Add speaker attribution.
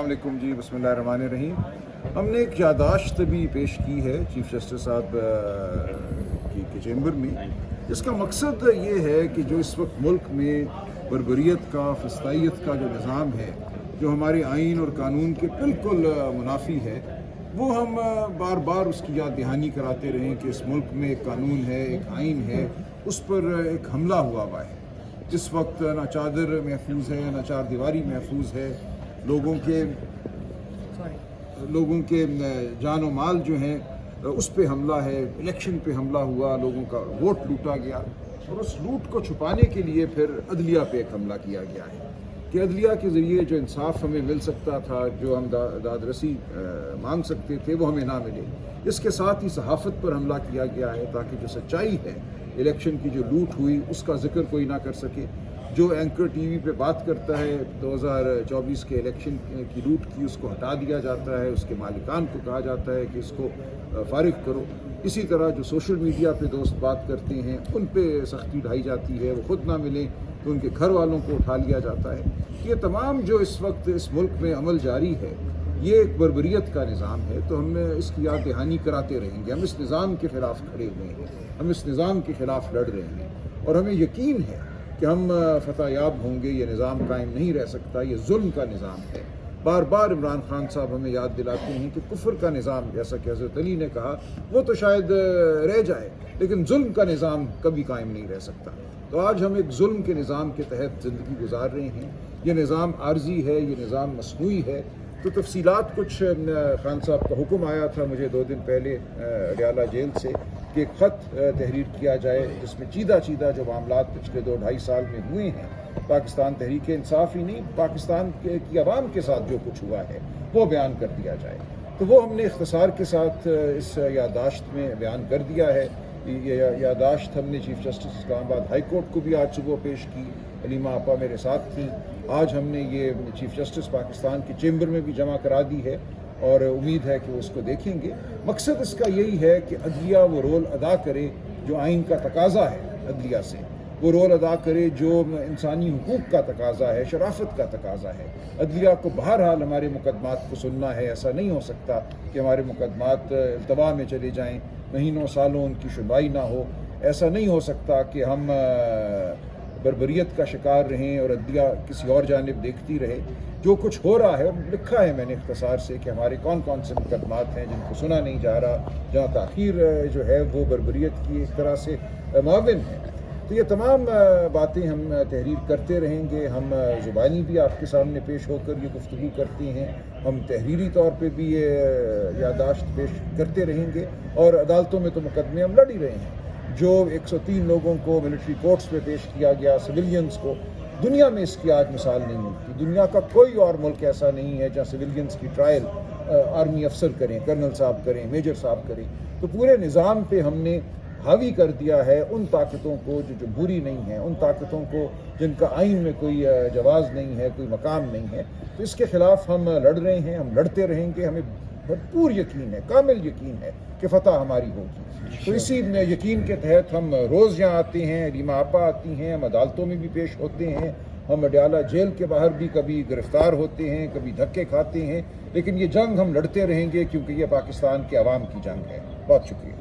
Speaker 1: السلام علیکم جی، بسم اللہ الرحمن الرحیم۔ ہم نے ایک یادداشت بھی پیش کی ہے چیف جسٹس صاحب کے چیمبر میں، جس کا مقصد یہ ہے کہ جو اس وقت ملک میں بربریت کا، فسطائیت کا جو نظام ہے، جو ہمارے آئین اور قانون کے بالکل منافی ہے، وہ ہم بار بار اس کی یاد دہانی کراتے رہیں کہ اس ملک میں ایک قانون ہے، ایک آئین ہے، اس پر ایک حملہ ہوا ہے۔ اس وقت نہ چادر محفوظ ہے، نہ چار دیواری محفوظ ہے، لوگوں کے جان و مال جو ہیں اس پہ حملہ ہے، الیکشن پہ حملہ ہوا، لوگوں کا ووٹ لوٹا گیا، اور اس لوٹ کو چھپانے کے لیے پھر عدلیہ پہ ایک حملہ کیا گیا ہے کہ عدلیہ کے ذریعے جو انصاف ہمیں مل سکتا تھا، جو ہم داد رسی مانگ سکتے تھے، وہ ہمیں نہ ملے۔ اس کے ساتھ ہی صحافت پر حملہ کیا گیا ہے تاکہ جو سچائی ہے، الیکشن کی جو لوٹ ہوئی اس کا ذکر کوئی نہ کر سکے۔ جو اینکر ٹی وی پہ بات کرتا ہے 2024 کے الیکشن کی لوٹ کی، اس کو ہٹا دیا جاتا ہے، اس کے مالکان کو کہا جاتا ہے کہ اس کو فارغ کرو۔ اسی طرح جو سوشل میڈیا پہ دوست بات کرتے ہیں ان پہ سختی ڈھائی جاتی ہے، وہ خود نہ ملیں تو ان کے گھر والوں کو اٹھا لیا جاتا ہے۔ یہ تمام جو اس وقت اس ملک میں عمل جاری ہے، یہ ایک بربریت کا نظام ہے، تو ہم اس کی یاد دہانی کراتے رہیں گے۔ ہم اس نظام کے خلاف کھڑے ہوئے ہیں، ہم اس نظام کے خلاف لڑ رہے ہیں، اور ہمیں یقین ہے کہ ہم فتح یاب ہوں گے۔ یہ نظام قائم نہیں رہ سکتا، یہ ظلم کا نظام ہے۔ بار بار عمران خان صاحب ہمیں یاد دلاتے ہیں کہ کفر کا نظام، جیسا کہ حضرت علی نے کہا، وہ تو شاید رہ جائے، لیکن ظلم کا نظام کبھی قائم نہیں رہ سکتا۔ تو آج ہم ایک ظلم کے نظام کے تحت زندگی گزار رہے ہیں۔ یہ نظام عارضی ہے، یہ نظام مصنوعی ہے۔ تو تفصیلات کچھ خان صاحب کا حکم آیا تھا مجھے 2 دن پہلے اڈیالہ جیل سے کہ ایک خط تحریر کیا جائے جس میں چیدہ جو معاملات پچھلے 2-2.5 سال میں ہوئے ہیں، پاکستان تحریک انصاف ہی نہیں، پاکستان کی عوام کے ساتھ جو کچھ ہوا ہے وہ بیان کر دیا جائے۔ تو وہ ہم نے اختصار کے ساتھ اس یادداشت میں بیان کر دیا ہے۔ یہ یادداشت ہم نے چیف جسٹس اسلام آباد ہائی کورٹ کو بھی آج صبح پیش کی، علیمہ آپا میرے ساتھ تھیں۔ آج ہم نے یہ چیف جسٹس پاکستان کے چیمبر میں بھی جمع کرا دی ہے، اور امید ہے کہ وہ اس کو دیکھیں گے۔ مقصد اس کا یہی ہے کہ عدلیہ وہ رول ادا کرے جو آئین کا تقاضا ہے، عدلیہ سے وہ رول ادا کرے جو انسانی حقوق کا تقاضا ہے، شرافت کا تقاضا ہے۔ عدلیہ کو بہرحال ہمارے مقدمات کو سننا ہے۔ ایسا نہیں ہو سکتا کہ ہمارے مقدمات التوا میں چلے جائیں، مہینوں سالوں ان کی سنوائی نہ ہو۔ ایسا نہیں ہو سکتا کہ ہم بربریت کا شکار رہیں اور عدلیہ کسی اور جانب دیکھتی رہے۔ جو کچھ ہو رہا ہے، لکھا ہے میں نے اختصار سے کہ ہمارے کون کون سے مقدمات ہیں جن کو سنا نہیں جا رہا، جہاں تاخیر جو ہے وہ بربریت کی ایک طرح سے معاون ہے۔ تو یہ تمام باتیں ہم تحریر کرتے رہیں گے۔ ہم زبانی بھی آپ کے سامنے پیش ہو کر یہ گفتگو کرتے ہیں، ہم تحریری طور پہ بھی یہ یادداشت پیش کرتے رہیں گے، اور عدالتوں میں تو مقدمے ہم لڑ ہی رہے ہیں۔ جو 103 لوگوں کو ملٹری کورٹس میں پیش کیا گیا، سویلینز کو، دنیا میں اس کی آج مثال نہیں ملتی۔ دنیا کا کوئی اور ملک ایسا نہیں ہے جہاں سویلینز کی ٹرائل آرمی افسر کریں، کرنل صاحب کریں، میجر صاحب کریں۔ تو پورے نظام پہ ہم نے حاوی کر دیا ہے ان طاقتوں کو جو جمہوری نہیں ہیں، ان طاقتوں کو جن کا آئین میں کوئی جواز نہیں ہے، کوئی مقام نہیں ہے۔ تو اس کے خلاف ہم لڑ رہے ہیں، ہم لڑتے رہیں گے۔ ہمیں بھرپور یقین ہے، کامل یقین ہے کہ فتح ہماری ہوگی۔ تو اسی یقین کے تحت ہم روز یہاں آتے ہیں، علیمہ آپا آتی ہیں، ہم عدالتوں میں بھی پیش ہوتے ہیں، ہم اڈیالہ جیل کے باہر بھی کبھی گرفتار ہوتے ہیں، کبھی دھکے کھاتے ہیں، لیکن یہ جنگ ہم لڑتے رہیں گے کیونکہ یہ پاکستان کے عوام کی جنگ ہے۔ بہت شکریہ۔